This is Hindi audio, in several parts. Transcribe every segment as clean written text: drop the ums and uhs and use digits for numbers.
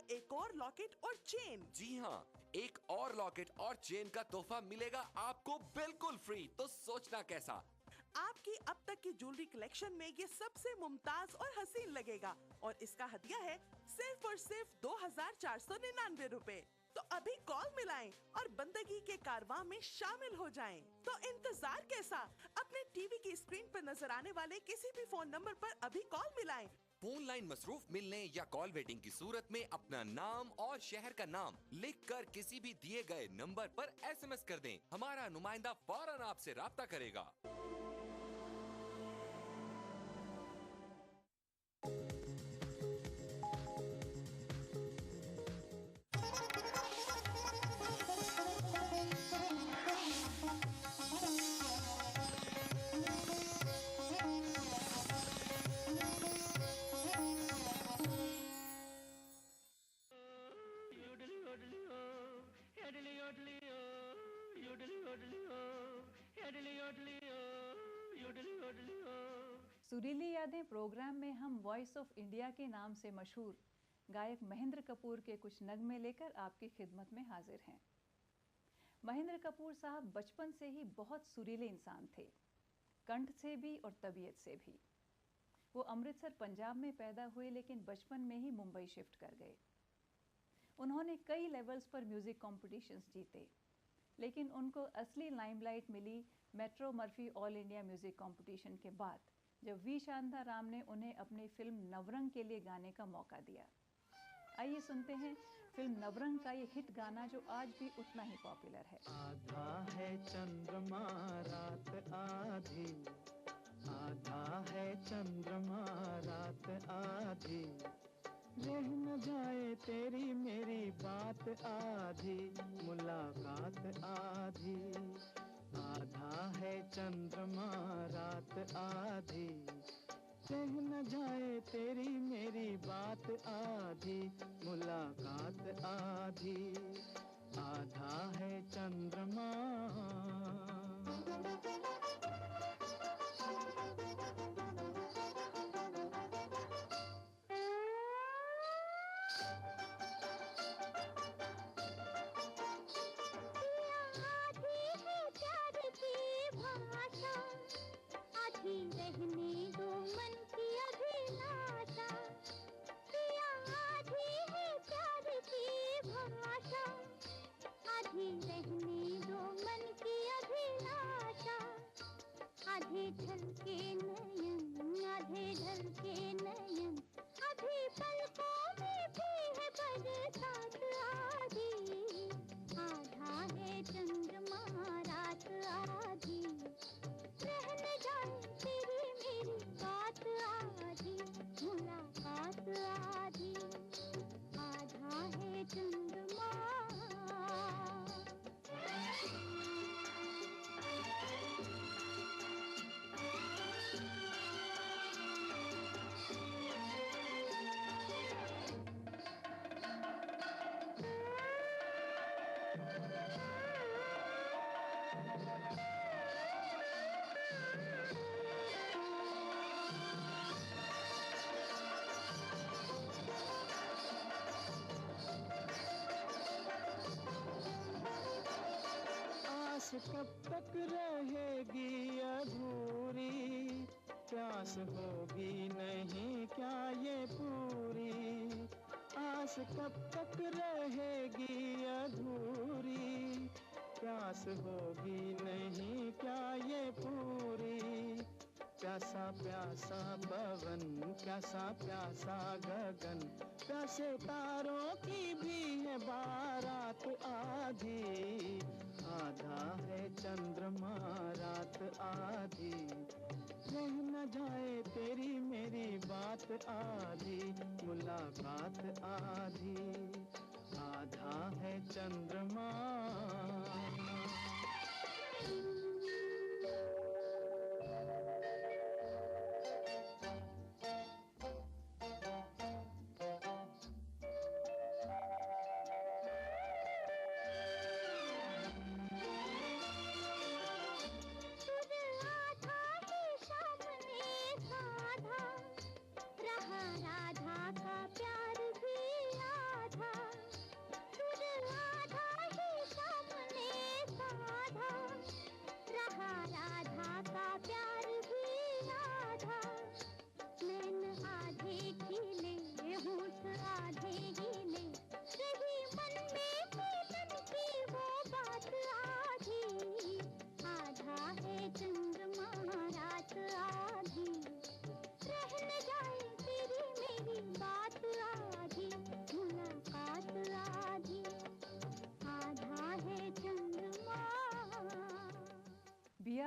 एक और लॉकेट और चेन। जी हाँ, एक और लॉकेट और चेन का तोहफा मिलेगा आपको बिल्कुल फ्री। तो सोचना कैसा? आपकी अब तक की ज्वेलरी कलेक्शन में ये सबसे मुमताज और हसीन लगेगा और इसका हदिया है सिर्फ और सिर्फ 2499 रुपए। तो अभी कॉल मिलाएं और बंदगी के कारवां में शामिल हो जाएं। तो इंतजार कैसा? अपने टीवी की स्क्रीन पर नजर आने वाले किसी भी फोन नंबर पर अभी कॉल मिलाएं। फोन लाइन मसरूफ मिलने या कॉल वेटिंग की सूरत में अपना नाम और शहर का नाम लिखकर किसी भी दिए गए नंबर पर SMS कर दें। हमारा नुमाइंदा फौरन आपसे राब्ता करेगा। सुरीली यादें प्रोग्राम में हम वॉइस ऑफ इंडिया के नाम से मशहूर गायक महेंद्र कपूर के कुछ नगमे लेकर आपकी खिदमत में हाजिर हैं। महेंद्र कपूर साहब बचपन से ही बहुत सुरीले इंसान थे, कंठ से भी और तबीयत से भी। वो अमृतसर पंजाब में पैदा हुए लेकिन बचपन में ही मुंबई शिफ्ट कर गए। उन्होंने कई लेवल्स पर म्यूज़िक कॉम्पिटिशन्स जीते, लेकिन उनको असली लाइमलाइट मिली Metro Murphy all India music competition के बाद, जब वी शांताराम ने उन्हें अपनी फिल्म नवरंग के लिए गाने का मौका दिया। आइए सुनते हैं फिल्म नवरंग का ये हिट गाना जो आज भी उतना ही पॉपुलर है। आधा है चंद्रमा रात आधी, आधा है चंद्रमा रात आधी, रह न जाए तेरी मेरी बात आधी, मुलाकात आधी। आधा है चंद्रमा रात आधी, रह न जाए तेरी मेरी बात आधी, मुलाकात आधी। आधा है चंद्रमा। आधे ढलके नयन, आधे ढलके नयन, आधी पलकों में भी है बरसात आधी। आधा है चंद्रमा रात आधी, रह न जाए तेरी मेरी बात आधी, मुलाकात आधी। आधा है चंद्रमा। कब तक रहेगी अधूरी, प्यास होगी नहीं क्या ये पूरी। आस कब तक रहेगी अधूरी, प्यास होगी नहीं क्या ये पूरी। प्यासा प्यासा पवन, प्यासा प्यासा गगन, प्यासे तारों की भी है बारात आधी। आधा है चंद्रमा रात आधी, रह न जाए तेरी मेरी बात आधी, मुलाकात आधी। आधा है चंद्रमा। राधा का प्यार भी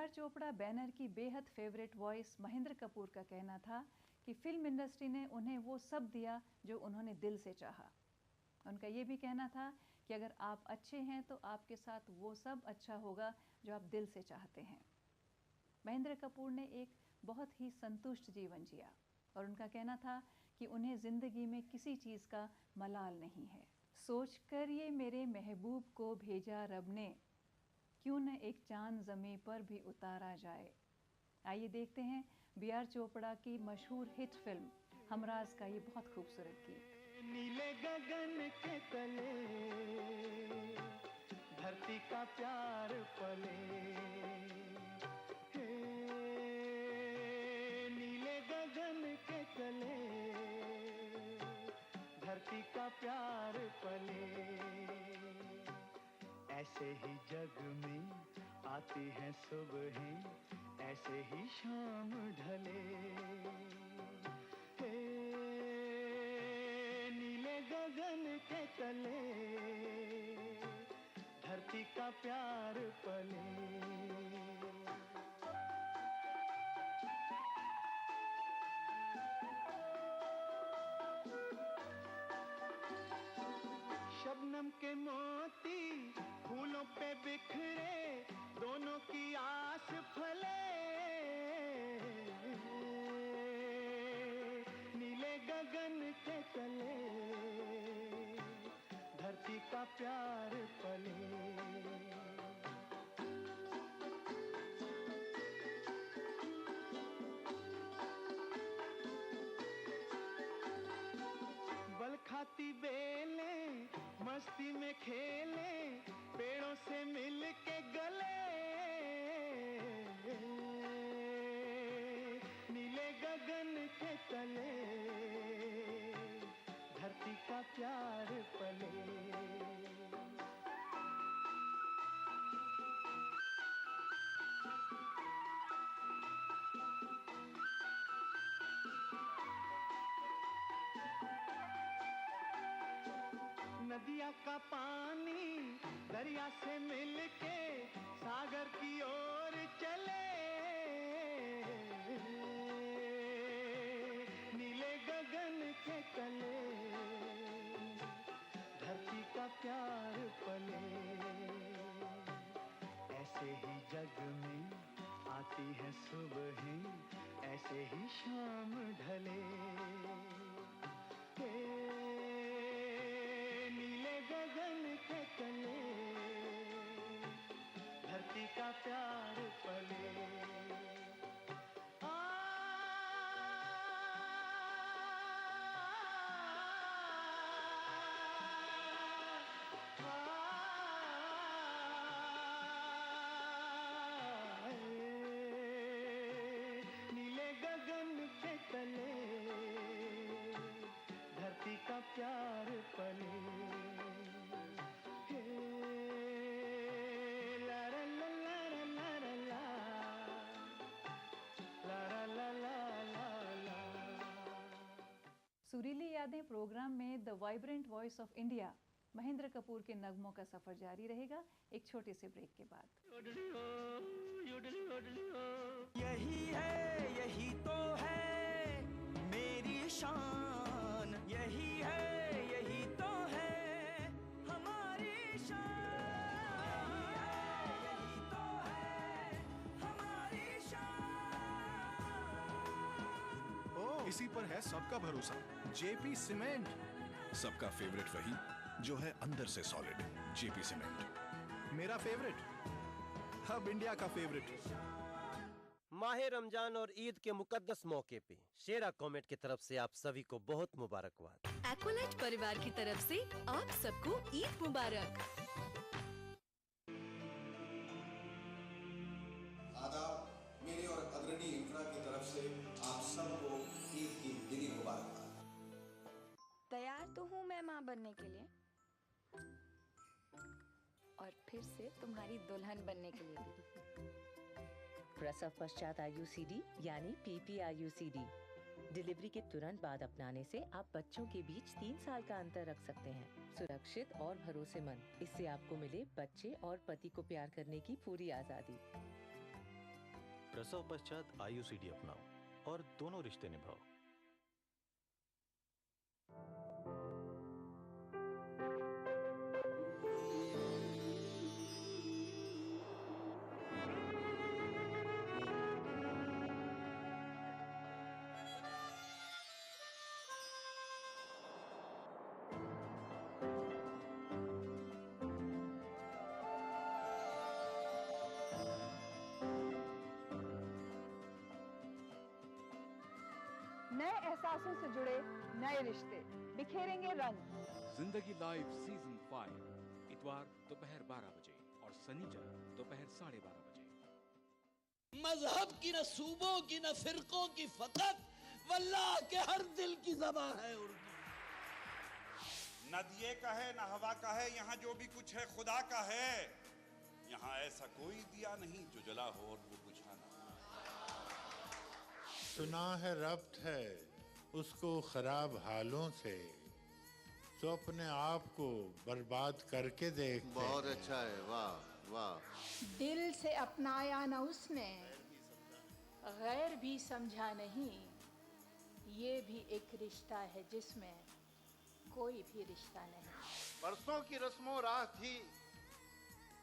बी.आर. चोपड़ा बैनर की बेहद फेवरेट वॉइस महेंद्र कपूर का कहना था कि फिल्म इंडस्ट्री ने उन्हें वो सब दिया जो उन्होंने दिल से चाहा। उनका ये भी कहना था कि अगर आप अच्छे हैं तो आपके साथ वो सब अच्छा होगा जो आप दिल से चाहते हैं। महेंद्र कपूर ने एक बहुत ही संतुष्ट जीवन जिया और उनका कहना था कि उन्हें ज़िंदगी में किसी चीज़ का मलाल नहीं है। सोच कर ये मेरे महबूब को भेजा रब ने, क्यों न एक चांद ज़मीं पर भी उतारा जाए। आइए देखते हैं बी.आर. चोपड़ा की मशहूर हिट फिल्म हमराज का ये बहुत खूबसूरत गीत। नीले गगन के तले धरती का प्यार पले, हे नीले गगन के तले धरती का प्यार पले, ऐसे ही जग में आती हैं सुबहें, ऐसे ही शाम ढले, गगन के तले धरती का प्यार पले। शबनम के मोती फूलों पे बिखरे, दोनों की आस फले, नीले गगन के तले धरती का प्यार पले। बल खाती बेलें मस्ती में खेले, पेड़ों से मिल के गले, नीले गगन के तले धरती का प्यार पले। नदिया का पानी दरिया से मिलके सागर की ओर चले, नीले गगन के तले धरती का प्यार पले, ऐसे ही जग में आती है सुबहें, ऐसे ही शाम ढले, गगन के तले धरती का प्यार पले। नीले गगन के तले धरती का प्यार पले। सुरीली यादें प्रोग्राम में the vibrant voice of India Mahendra Kapoor के नगमों का सफर जारी रहेगा एक छोटे से ब्रेक के बाद। यही है, यही तो है मेरी शान, यही है, यही तो है हमारी शान, यही तो है हमारी शान। ओ, इसी पर है सबका भरोसा, जेपी सीमेंट। सबका फेवरेट वही जो है अंदर से सॉलिड, जेपी सीमेंट। मेरा फेवरेट, अब इंडिया का फेवरेट। माहे रमजान और ईद के मुकद्दस मौके पे शेरा कॉमेट की तरफ से आप सभी को बहुत मुबारकबाद। एक्वालाइट परिवार की तरफ से आप सबको ईद मुबारक। आदाब, मेरी और अग्रणी इंफ्रा की तरफ से आप सबको ईद की दिली मुबारकबाद। तैयार तो हूँ मैं माँ बनने के लिए और फिर से तुम्हारी दुल्हन बनने के लिए। प्रसव पश्चात IUCD यानी PPIUCD डिलीवरी के तुरंत बाद अपनाने से आप बच्चों के बीच 3 साल का अंतर रख सकते हैं। सुरक्षित और भरोसेमंद, इससे आपको मिले बच्चे और पति को प्यार करने की पूरी आजादी। प्रसव पश्चात IUCD अपनाओ और दोनों रिश्ते निभाओ। नए एहसासों से जुड़े नए रिश्ते बिखेरेंगे रंग। जिंदगी लाइव सीजन 5 इतवार दोपहर 12 बजे और शनिचर दोपहर 12:30 बजे। मजहब की न सूबों की न फिरकों की फकत वल्लाह के हर दिल की ज़बान है उर्दू। न दिए का है न हवा का है, यहाँ जो भी कुछ है खुदा का है। यहाँ ऐसा कोई दिया नहीं जो जला हो और वो बुझा ना। सुना है रब्त है उसको खराब हालों से, तो अपने आप को बर्बाद करके देखते हैं। बहुत अच्छा है, वाह वाह। दिल से अपनाया न उसने, गैर भी समझा नहीं। ये भी एक रिश्ता है जिसमें कोई भी रिश्ता नहीं। बरसों की रस्मों राह थी,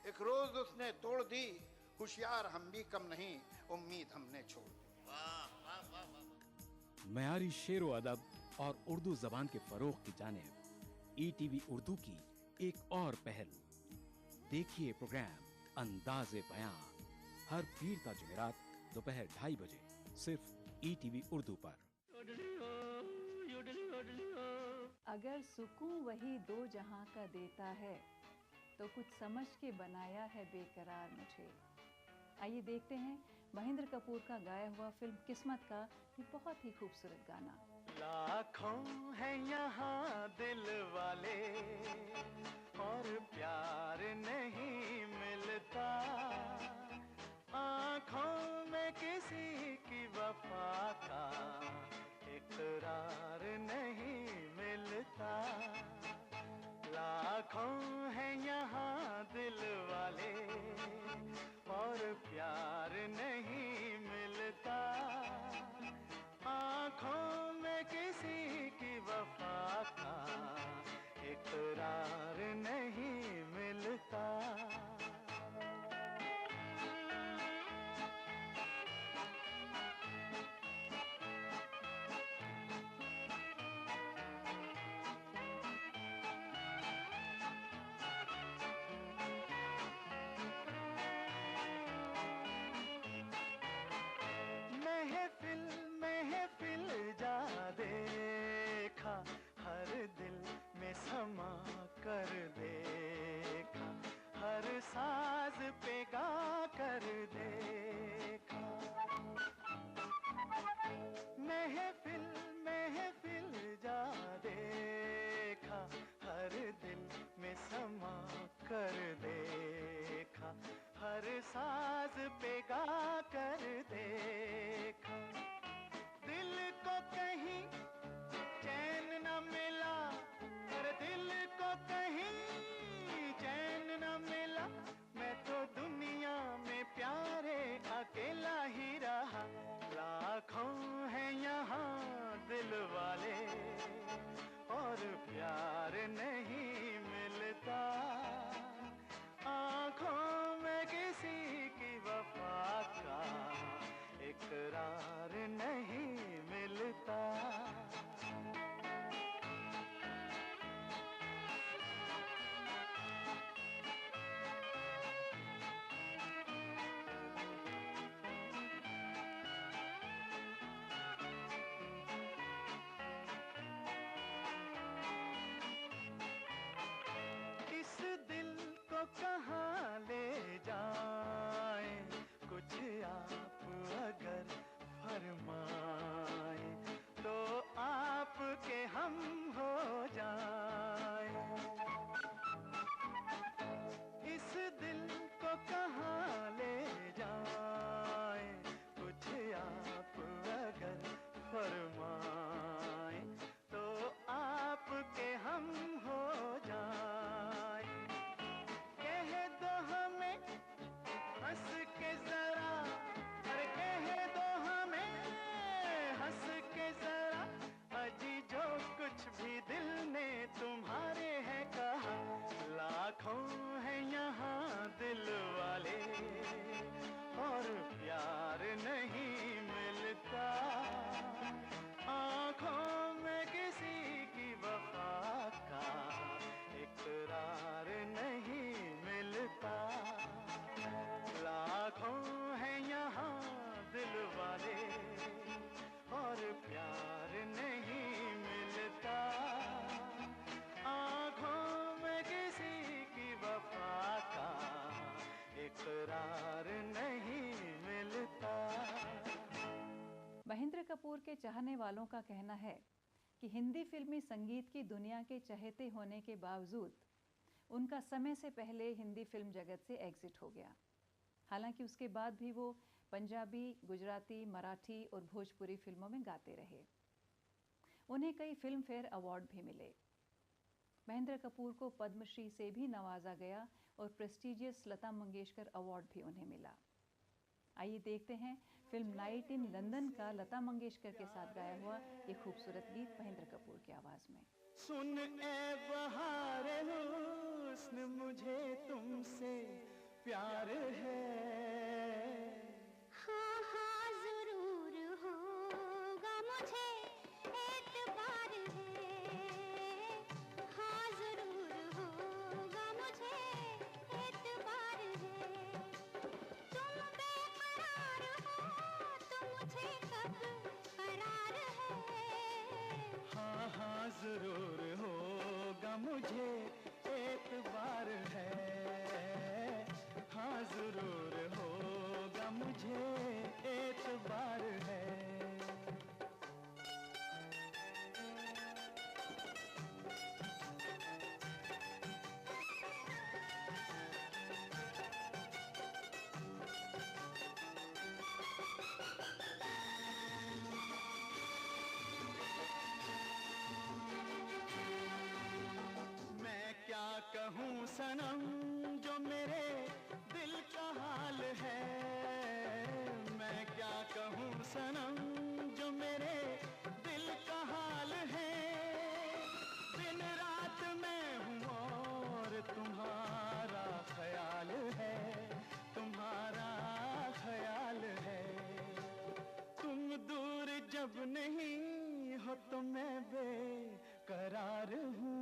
एक रोज उसने तोड़ दी। होशियार हम भी कम नहीं, उम्मीद हमने छोड़ दी। मयारी शेरो अदब और उर्दू जबान के फरोग की जानिब ETV उर्दू की एक और पहल। देखिए प्रोग्राम अंदाज़े बयां हर पीर ता जुमेरात दोपहर 2:30 बजे सिर्फ ETV उर्दू पर। अगर सुकून वही दो जहां का देता है तो कुछ समझ के बनाया है बेकरार मुझे। आइए देखते हैं महेंद्र कपूर का गाया हुआ फिल्म किस्मत का ये बहुत ही खूबसूरत गाना। लाखों हैं यहाँ दिल वाले और प्यार नहीं मिलता, आँखों में किसी की वफा का इकरार नहीं मिलता। लाखों हैं यहाँ दिल वाले और प्यार नहीं मिलता, आँखों में किसी की वफा का इकरार नहीं मिलता। समा कर देखा, हर साज पे गा कर देखा। महफिल महफिल जा देखा, हर दिल में समा कर देखा, हर साज पे गा कर देखा। दिल को कहीं चैन न मिला, दिल को कहीं चैन न मिला, मैं तो दुनिया में प्यारे अकेला ही रहा। लाखों हैं यहाँ दिल वाले और प्यार नहीं मिलता, आँखों में किसी की वफा का एक कपूर के चाहने वालों का कहना है कि हिंदी फिल्मी संगीत की दुनिया के चहेते होने के बावजूद उनका समय से पहले हिंदी फिल्म जगत से एग्जिट हो गया। हालांकि उसके बाद भी वो पंजाबी, गुजराती, मराठी और भोजपुरी फिल्मों में गाते रहे। उन्हें कई फिल्म फेयर अवार्ड भी मिले। महेंद्र कपूर को पद्मश्री से भी नवाजा गया और प्रेस्टिजियस लता मंगेशकर अवार्ड भी उन्हें मिला। आइए देखते हैं फिल्म नाइट इन लंदन का लता मंगेशकर के साथ गाया हुआ ये खूबसूरत गीत महेंद्र कपूर की आवाज में। सुन ए बहारे हुस्न, मुझे तुमसे प्यार है। हाँ हाँ जरूर होगा मुझे एतबार है। हाँ जरूर होगा मुझे एतबार है। तुम बेकरार हो तो मुझे कब करार है। हाँ हाँ जरूर होगा मुझे एतबार है। हाँ जरूर होगा मुझे एतबार है। मैं क्या कहूँ सनम जो मेरे दिल का हाल है। मैं क्या कहूँ सनम जो मेरे दिल का हाल है। दिन रात मैं हूँ और तुम्हारा ख्याल है। तुम्हारा ख्याल है। तुम दूर जब नहीं हो तो मैं बेकरार हूँ।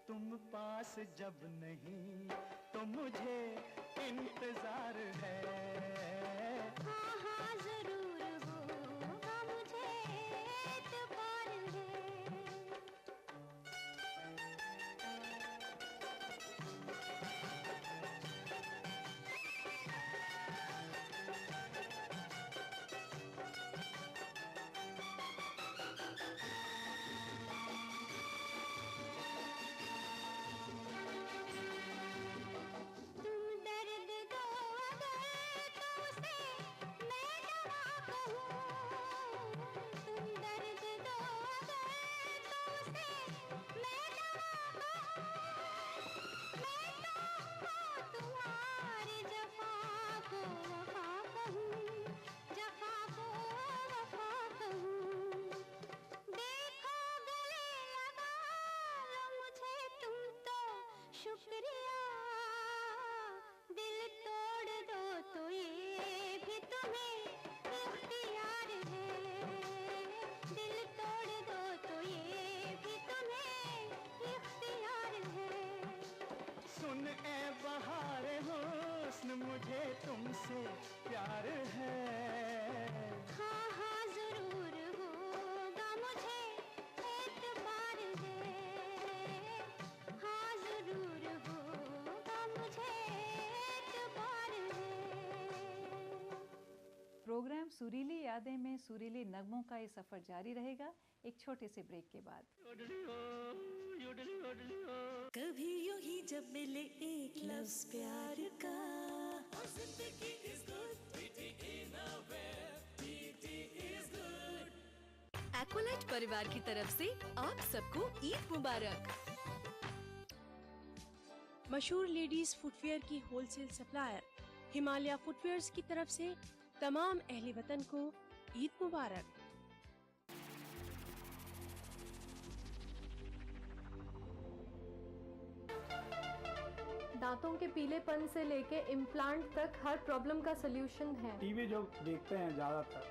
तुम पास जब नहीं तो मुझे इंतजार है। हाँ हाँ जरूर होगा मुझे एतबार है। तुम दर्द दो अगर तो उसे मैं दवा कहूँ। तुम दर्द दो अगर तो उसे मैं दवा कहूँ। मैं तो तुम्हारी जफा को वफा कहूँ। जफा को वफा कहूँ। देखो गले लगा लो मुझे तुम तो शुक्रिया। दिल तोड़ दो तो ये भी तुम्हें इख्तियार है। दिल तोड़ दो तो ये भी तुम्हें इख्तियार है। सुन ए बहारे हुस्न, मुझे तुमसे प्यार है। हाँ हाँ जरूर होगा मुझे एतबार है। हाँ जरूर होगा मुझे एतबार है। प्रोग्राम सुरीली यादें में सुरीले नगमों का ये सफर जारी रहेगा एक छोटे से ब्रेक के बाद। कभी यूं ही जब मिले एक लफ्ज प्यार का, जिंदगी is good, beauty in a way, beauty is good। Aqualite परिवार की तरफ से आप सबको ईद मुबारक। मशहूर लेडीज फुटवेयर की होलसेल सप्लायर हिमालय फुटवेयर्स की तरफ से तमाम अहले वतन को ईद मुबारक। दांतों के पीलेपन से लेके इम्प्लांट तक हर प्रॉब्लम का सलूशन है। टीवी जो देखते हैं ज़्यादातर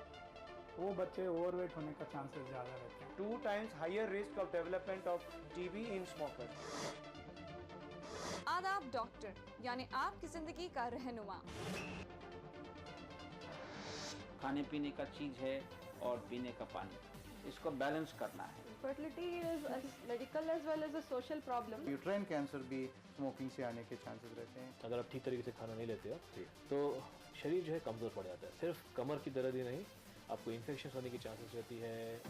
वो बच्चे ओवरवेट होने का चांसेस ज़्यादा रहते हैं। 2 times higher risk of development of TB in smokers। आदाब डॉक्टर, यानी आपकी जिंदगी का रहनुमा। खाने पीने का चीज है और पीने का पानी, इसको बैलेंस करना है। Fertility is a medical as well as a social problem। Uterine cancer भी स्मोकिंग से आने के चांसेस रहते हैं। अगर आप ठीक तरीके से खाना नहीं लेते हो तो शरीर जो है कमज़ोर पड़ जाता है। सिर्फ कमर की दर्द ही नहीं, आपको इन्फेक्शन होने की चांसेस रहती है।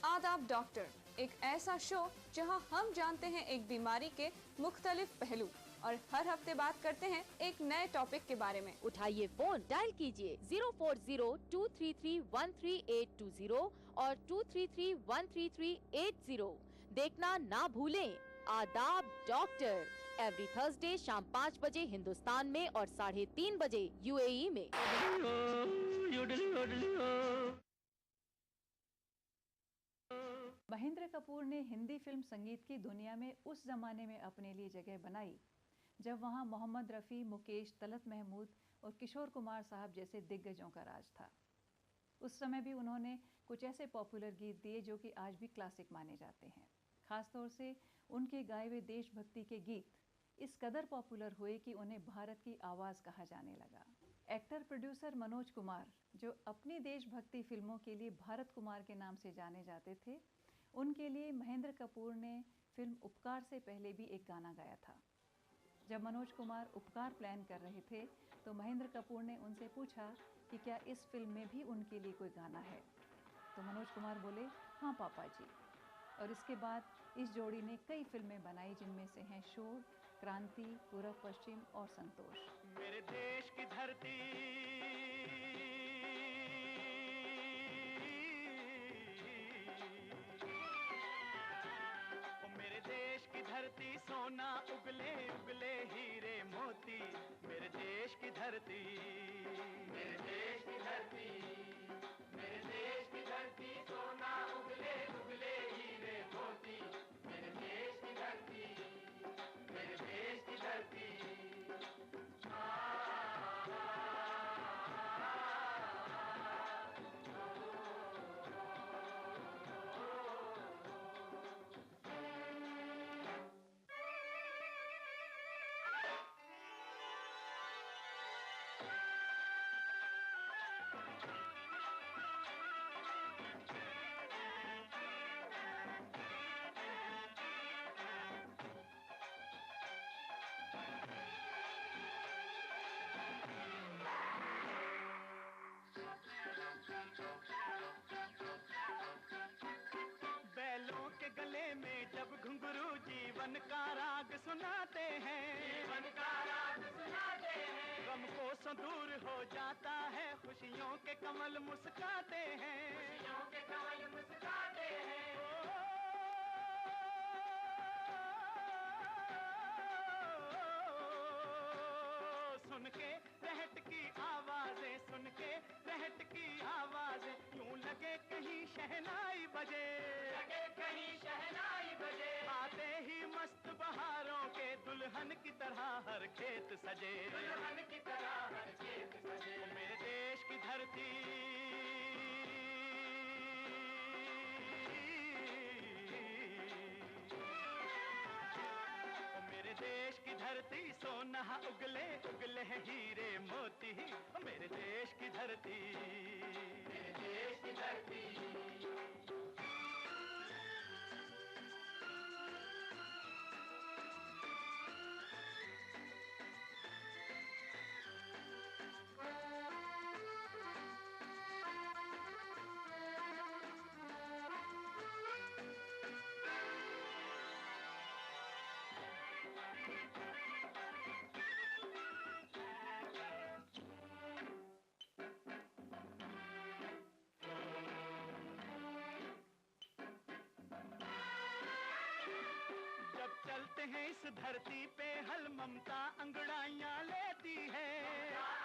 आदाब डॉक्टर, एक ऐसा शो जहां हम जानते हैं एक बीमारी के मुख्तलिफ पहलू और हर हफ्ते बात करते हैं एक नए टॉपिक के बारे में। उठाइए फोन, डायल कीजिए 040-233-13820 और 233-13380। देखना ना भूलें आदाब डॉक्टर, एवरी थर्सडे शाम 5 बजे हिंदुस्तान में और 3:30 बजे यूएई में। महेंद्र कपूर ने हिंदी फिल्म संगीत की दुनिया में उस जमाने में अपने लिए जगह बनाई जब वहां मोहम्मद रफ़ी, मुकेश, तलत महमूद और किशोर कुमार साहब जैसे दिग्गजों का राज था। उस समय भी उन्होंने कुछ ऐसे पॉपुलर गीत दिए जो कि आज भी क्लासिक माने जाते हैं। खासतौर से उनके गाए हुए देशभक्ति के गीत इस कदर पॉपुलर हुए कि उन्हें भारत की आवाज़ कहा जाने लगा। एक्टर प्रोड्यूसर मनोज कुमार, जो अपनी देशभक्ति फिल्मों के लिए भारत कुमार के नाम से जाने जाते थे, उनके लिए महेंद्र कपूर ने फिल्म उपकार से पहले भी एक गाना गाया था। जब मनोज कुमार उपकार प्लान कर रहे थे तो महेंद्र कपूर ने उनसे पूछा कि क्या इस फिल्म में भी उनके लिए कोई गाना है, तो मनोज कुमार बोले हाँ पापा जी। और इसके बाद इस जोड़ी ने कई फिल्में बनाई जिनमें से हैं शोर, क्रांति, पूरब पश्चिम और संतोष। मेरे देश की धरती धरती सोना उगले उगले हीरे मोती, मेरे देश की धरती, मेरे देश की धरती, मेरे देश की धरती सोना उगले उगले हीरे मोती, मेरे देश की धरती, मेरे देश की धरती। गले में जब घुंघरू जीवन का राग सुनाते हैं, जीवन का राग सुनाते हैं, गम को दूर हो जाता है, खुशियों के कमल मुस्काते हैं, खुशियों के कमल मुस्काते हैं। सुन के रहट की आवाजें, सुन के रहट की आवाजें, यूं लगे कहीं शहनाई बजे, लगे कहीं शहनाई बजे। आते ही मस्त बहारों के दुल्हन की तरह हर खेत सजे, दुल्हन की तरह हर खेत सजे। मेरे देश की धरती, मेरे देश की धरती सोना उगले उगले हीरे मोती, मेरे देश की धरती, मेरे देश की धरती। चलते हैं इस धरती पे हल ममता अंगड़ाइयाँ लेती है,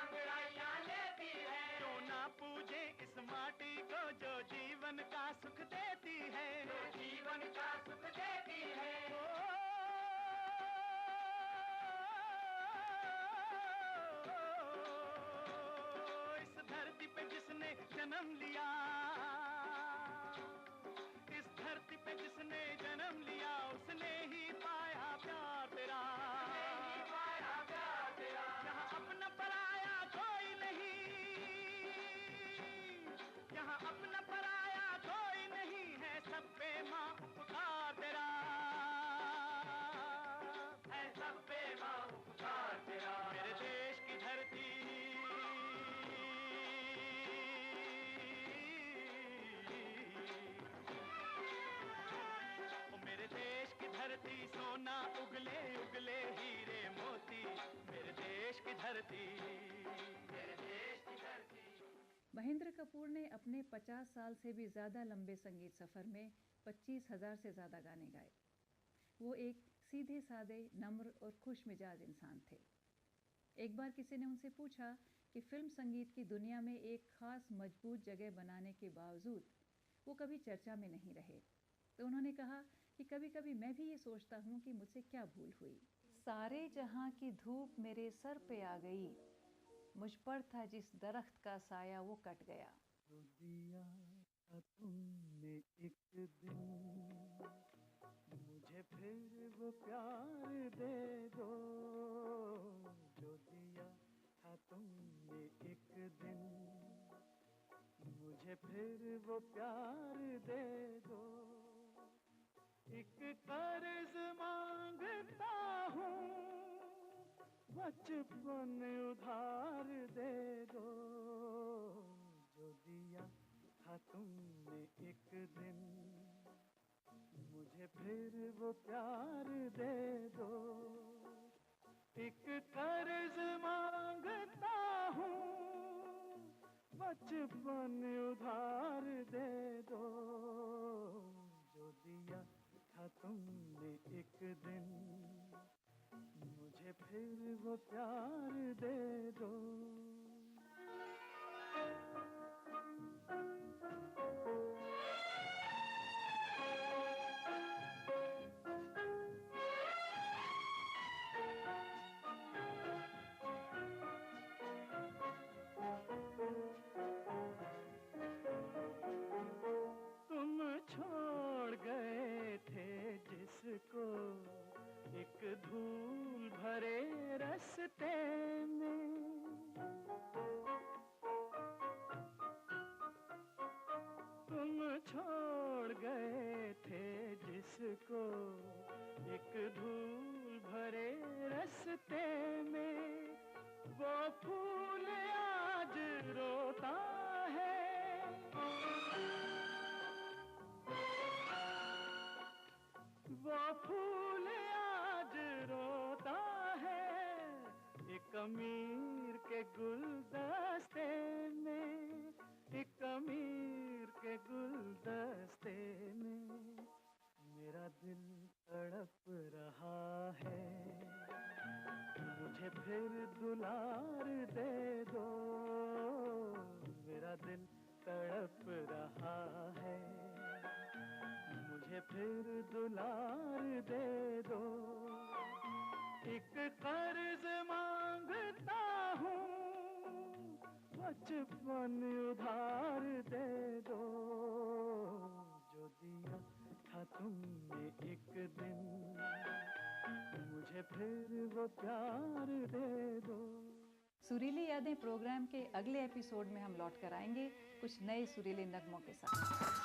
अंगड़ाइयाँ लेती है। क्यों ना पूजे इस माटी को जो जीवन का सुख देती है, जो जीवन का सुख देती है। इस धरती पे जिसने जन्म लिया, इस धरती पे जिसने जन्म लिया, उसने ही पाया प्यार तेरा, पाया प्यार तेरा। यहाँ अपना पराया कोई नहीं, यहाँ अपना पराया कोई नहीं है, सब पे माँ उपकार तेरा है, सब पे माँ उपकार तेरा। मेरे देश की धरती, धरती सोना उगले उगले हीरे मोती, मेरे देश की धरती, मेरे देश की धरती। महेंद्र कपूर ने अपने 50 साल से भी ज़्यादा लंबे संगीत सफ़र में 25,000 से ज़्यादा गाने गाए। वो एक सीधे साधे, नम्र और खुश मिजाज इंसान थे। एक बार किसी ने उनसे पूछा कि फिल्म संगीत की दुनिया में एक खास मजबूत जगह बनाने के बावजूद वो कभी चर्चा में नहीं रहे, तो उन्होंने कहा कि कभी कभी मैं भी ये सोचता हूँ कि मुझसे क्या भूल हुई। सारे जहाँ की धूप मेरे सर पे आ गई, मुझ पर था जिस दरख्त का साया वो कट गया। जो दिया था तुमने एक दिन, मुझे फिर वो प्यार दे दो। जो दिया था तुमने एक दिन, मुझे फिर वो प्यार दे दो। एक कर्ज मांगता हूँ, बचपन उधार दे दो। जो दिया था तुमने एक दिन, मुझे फिर वो प्यार दे दो। एक कर्ज मांगता हूँ, बचपन उधार दे दो। जो दिया था तुमने एक दिन, मुझे फिर वो प्यार दे दो। तुम छोड़ गए थे जिसको एक धूल भरे रास्ते में, तुम छोड़ गए थे जिसको एक धूल भरे रास्ते में। वो फूल आज रोता है, वो फूल आज रोता है, एक अमीर के गुलदस्ते में, एक अमीर के गुलदस्ते में। मेरा दिल तड़प रहा है, मुझे फिर दुलार दे दो। मेरा दिल तड़प रहा है, मुझे फिर दुलार दे दो। एक कर्ज मांगता हूँ, बचपन उधार दे दो। जो दिया था तुमने एक दिन, मुझे फिर वो प्यार दे दो। सुरीली यादें प्रोग्राम के अगले एपिसोड में हम लौट कर आएंगे कुछ नए सुरीले नगमों के साथ।